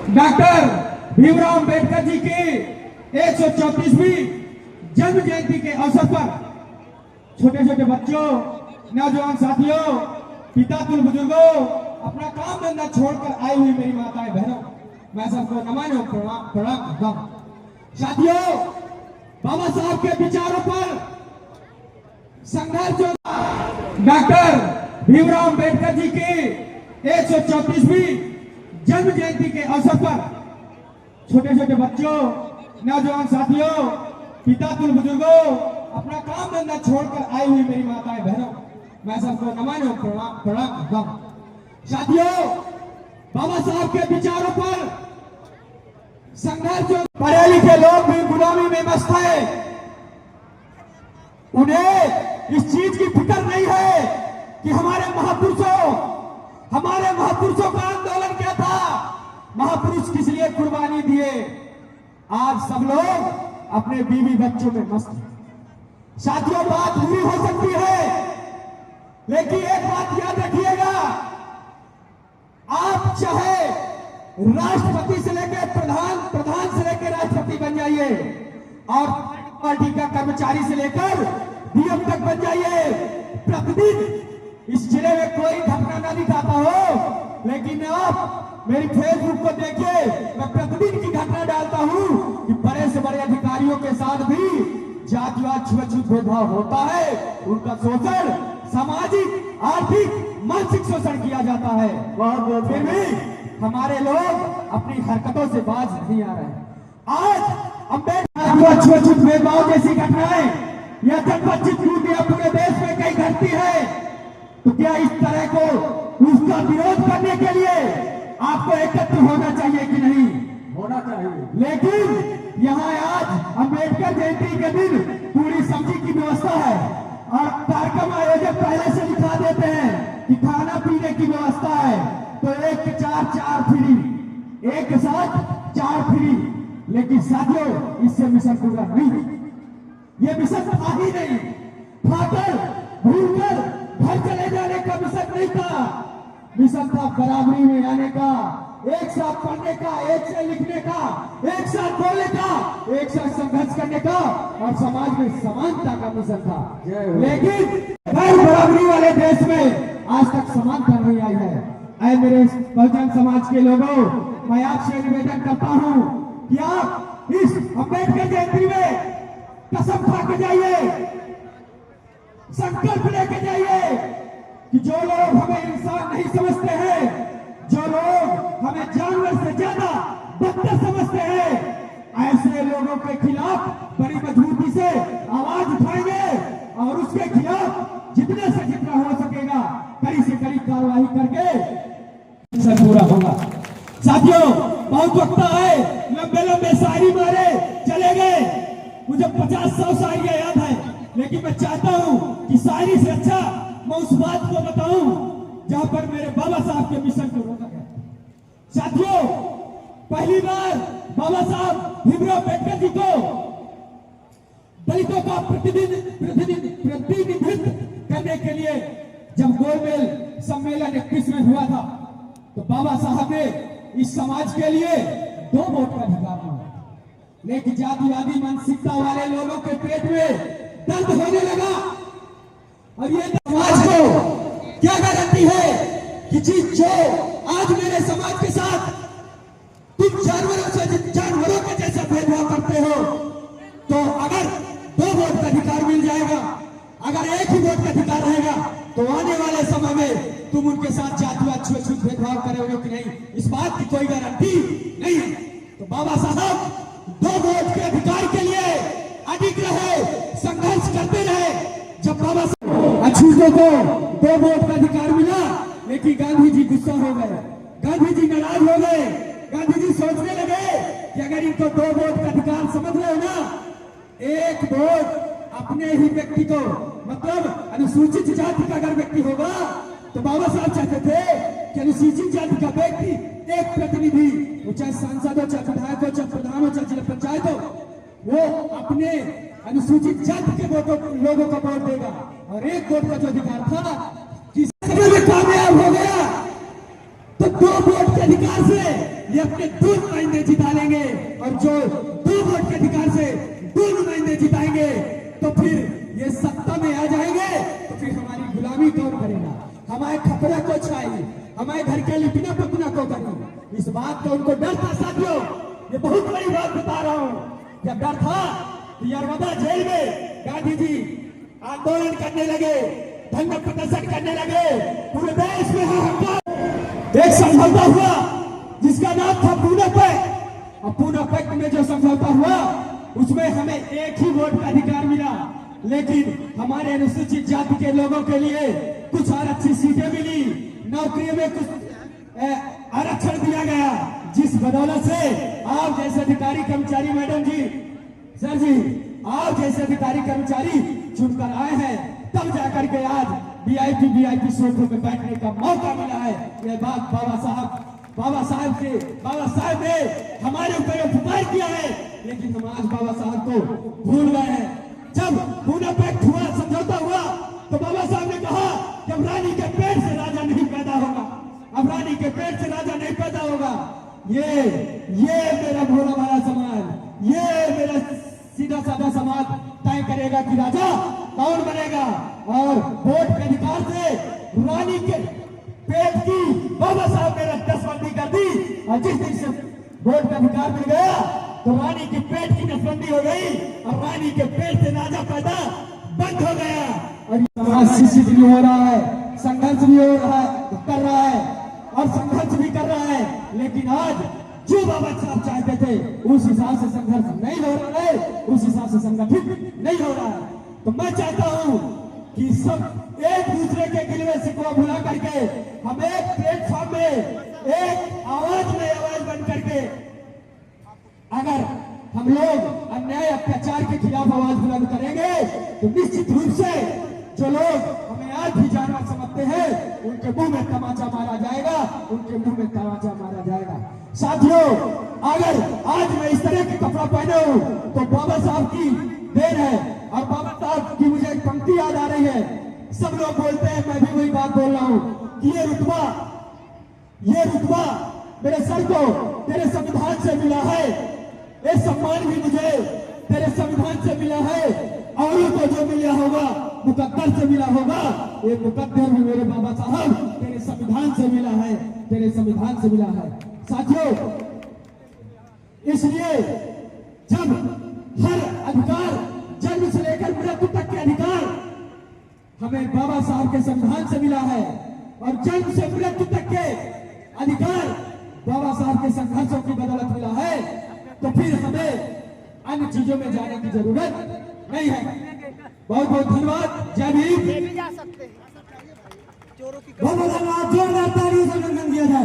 Doctor Bhimrao Ambedkar ji की 134वीं जन्म जयंती के अवसर पर छोटे छोटे बच्चों, नौजवान साथियों, पिता तुल बुजुर्गों, अपना काम धंधा छोड़कर आई हुई मेरी माताएं बहनों, मैं सबको नमन और प्रणाम करता हूं। साथियों, बाबा साहब के विचारों पर संघर्ष डॉक्टर भीमराव अंबेडकर जी की 134वीं जन्म जयंती के अवसर पर छोटे छोटे बच्चों, नौजवान साथियों, पिता तुल बुजुर्गों, अपना काम धंधा छोड़कर आई हुई मेरी माताएं बहनों, मैं सबको नमन और प्रणाम करता हूं। साथियों, बाबा साहब के विचारों पर संघर्ष पढ़े लिखे लोग भी गुलामी में मस्त है। उन्हें इस चीज की फिक्र नहीं है कि हमारे महापुरुषों का आंदोलन क्या था, महापुरुष किस लिए कुर्बानी दिए। आज सब लोग अपने बीवी बच्चों में मस्त हैं। साथियों, बात बुरी हो सकती है, लेकिन एक बात याद रखिएगा, आप चाहे राष्ट्रपति से लेकर प्रधान से लेकर राष्ट्रपति बन जाइए और पार्टी का कर्मचारी से लेकर डीएम तक बन जाइए, प्रतिदिन इस जिले में कोई घटना ना दिखाता हो, लेकिन आप मेरी फेसबुक को देखिए, मैं प्रतिदिन की घटना डालता हूं कि बड़े से बड़े अधिकारियों के साथ भी जातिवाद छुआछूत भेदभाव होता है, उनका शोषण, सामाजिक, आर्थिक, मानसिक शोषण किया जाता है। वह फिर भी हमारे लोग अपनी हरकतों से बाज नहीं आ रहे। आज अम्बेडकर छुआछूत भेदभाव जैसी घटनाएं या जनपद चित्रकूट या पूरे देश में कई घटती है, तो क्या इस तरह को उसका विरोध करने के लिए आपको एकत्र होना चाहिए कि नहीं? होना चाहिए। लेकिन यहाँ आज अम्बेडकर जयंती के दिन पूरी सब्जी की व्यवस्था है और कार्यक्रम आयोजक पहले से दिखा देते हैं कि खाना पीने की व्यवस्था है, तो एक के चार फ्री, एक के साथ 4 फ्री। लेकिन साथियों, इससे मिशन पूरा नहीं, ये मिशन था ही नहीं। खाकर भूलकर घर चले जाने का मिशन नहीं था, मिशन था बराबरी में आने का, एक साथ पढ़ने का, एक से लिखने का, एक साथ बोलने का, एक साथ संघर्ष करने का और समाज में समानता का मिशन था। लेकिन बराबरी वाले देश में आज तक समानता नहीं आई है। ऐ मेरे बहुजन समाज के लोगों, मैं आपसे निवेदन करता हूं कि आप इस अम्बेडकर जयंती में कसम खा के जाइए, संकल्प लेके जाइए कि जो लोग हमें इंसान नहीं समझते हैं, जो लोग हमें जानवर से ज्यादा बदतर समझते हैं, ऐसे लोगों के खिलाफ बड़ी मजबूती से आवाज उठाएंगे और उसके खिलाफ जितने से जितना हो सकेगा कड़ी से कड़ी कार्रवाई करके पूरा होगा। साथियों, बहुत वक्त है, लंबे लंबे शायरी मारे चले गए, मुझे 50-100 शायरियां याद है, लेकिन मैं चाहता हूं कि शायरी से अच्छा मैं उस बात को बताऊं जहां पर मेरे बाबा साहब के मिशन को रोका गया। साथियों, पहली बार बाबा साहब भीमराव अंबेडकर जी को दलितों का प्रतिनिधित्व करने के लिए जब गोलमेल सम्मेलन 21 में हुआ था, तो बाबा साहब ने इस समाज के लिए 2 वोट का अधिकार मांगा। लेकिन जातिवादी मानसिकता वाले लोगों के पेट में दर्द होने लगा और ये समाज को क्या गारंटी है कि जो आज मेरे समाज के साथ तुम जानवरों के जैसा भेदभाव करते हो, तो अगर 2 वोट का अधिकार मिल जाएगा, अगर 1 ही वोट का अधिकार रहेगा, तो आने वाले समय में तुम उनके साथ जातिवाद छुआछूत भेदभाव करोगे कि नहीं, इस बात की कोई गारंटी नहीं है। तो बाबा साहब 2 वोट के अधिकार के लिए अडिग रहे, संघर्ष करते रहे। जब बाबा साहब अछूतों को 2 वोट का अधिकार मिला, लेकिन गांधी जी गुस्सा हो गए, गांधी जी नाराज हो गए, गांधी जी सोचने लगे कि अगर इनको 2 वोट का अधिकार समझ रहे हो ना, 1 वोट अपने ही व्यक्ति को, मतलब अनुसूचित जाति का अगर व्यक्ति होगा, तो बाबा साहब चाहते थे कि अनुसूचित जाति का व्यक्ति एक प्रतिनिधि, वो चाहे सांसद हो, चाहे विधायक हो, चाहे प्रधान हो, चाहे जिला पंचायत हो, वो अपने अनुसूचित जाति के लोगों को वोट देगा। और 1 वोट का जो अधिकार था, किसी में कामयाब हो गया, तो 2 वोट के अधिकार अधिकार से ये अपने 2 नुमाइंदे जिता लेंगे, और जो 2 वोट के अधिकार से 2 नुमाइंदे जिताएंगे तो फिर ये सत्ता में आ जाएंगे, तो फिर हमारी गुलामी कौन करेगा, हमारे खपरा को छाई, हमारे घर के लिपना पपना को करेंगे। इस बात का उनको डर था साथियों, ये बहुत बड़ी बात बता रहा हूं। जब डर था कि नर्मदा जेल में गांधी जी आंदोलन करने लगे, धरना प्रदर्शन करने लगे, पूरे देश में हाहाकार। एक समझौता हुआ जिसका नाम था पूना पैक्ट, और पूना पैक्ट में जो समझौता हुआ उसमें हमें एक ही वोट का अधिकार मिला, लेकिन हमारे अनुसूचित जाति के लोगों के लिए कुछ आरक्षित सीटें मिली, नौकरियों में कुछ आरक्षण दिया गया, जिस बदौलत से आप जैसे अधिकारी कर्मचारी, मैडम जी, सर जी, आप जैसे अधिकारी कर्मचारी चुनकर आए हैं, तब जाकर के आज वीआईपी सोफे में बैठने का मौका मिला है। यह बात बाबा साहब ने हमारे ऊपर उपकार किया है, लेकिन हम आज बाबा साहब को भूल गए हैं। जब पूना पैक्ट हुआ, समझौता हुआ, तो बाबा साहब ने कहा कि अब रानी के पेट से राजा नहीं पैदा होगा, अब रानी के पेट से राजा नहीं पैदा होगा। ये मेरा भोला भाला समाज, ये मेरा सीधा साधा समाज तय करेगा कि राजा कौन बनेगा, और वोट के अधिकार से रानी के पेट की बाबा साहब ने नसबंदी कर दी, और जिस दिन से वोट का अधिकार मिल गया तो रानी की पेट की नसबंदी हो गई, और रानी के पेट से राजा पैदा बंद हो गया। और समाज शिक्षित भी हो रहा है, संघर्ष भी हो रहा है, कर रहा है, और संघर्ष भी कर रहा है, लेकिन आज जो बाबा साहब चाहते थे उस हिसाब से संघर्ष नहीं हो रहा है, उस हिसाब से संगठित नहीं हो रहा है। तो मैं चाहता हूं कि सब एक दूसरे के गिलवे शिकवा भुला करके हम एक प्लेटफॉर्म में एक आवाज में आवाज बन करके अगर हम लोग अन्याय अत्याचार के खिलाफ आवाज बुलंद करेंगे तो निश्चित रूप से जो लोग हमें आज भी जानवर समझते हैं उनके मुंह में तमाचा मारा जाएगा, उनके मुंह में तमाचा मारा जाएगा। साथियों, अगर आज मैं इस तरह के कपड़ा पहने हूं तो बाबा साहब की देन है, और बाबा साहब की मुझे एक पंक्ति याद आ रही है। सब लोग बोलते हैं, मैं भी वही बात बोल रहा हूं कि ये रुतबा मेरे सर को तेरे संविधान से मिला है, ये सम्मान भी मुझे तेरे संविधान से मिला है, औरों को जो मिला होगा मुकद्दर से मिला होगा, ये मुकद्दर भी मेरे बाबा साहब तेरे संविधान से मिला है, तेरे संविधान से मिला है। साथियों, इसलिए जब हर अधिकार, जन्म से लेकर मृत्यु तक के अधिकार हमें बाबा साहब के संविधान से मिला है, और जन्म से मृत्यु तक के अधिकार बाबा साहब के संघर्षों की बदौलत मिला है, तो फिर हमें अन्य चीजों में जाने की जरूरत नहीं है। बहुत बहुत धन्यवाद। जय भीम। बहुत बहुत धन्यवाद। जोरदार तालियों से अभिनंदन किया जाए।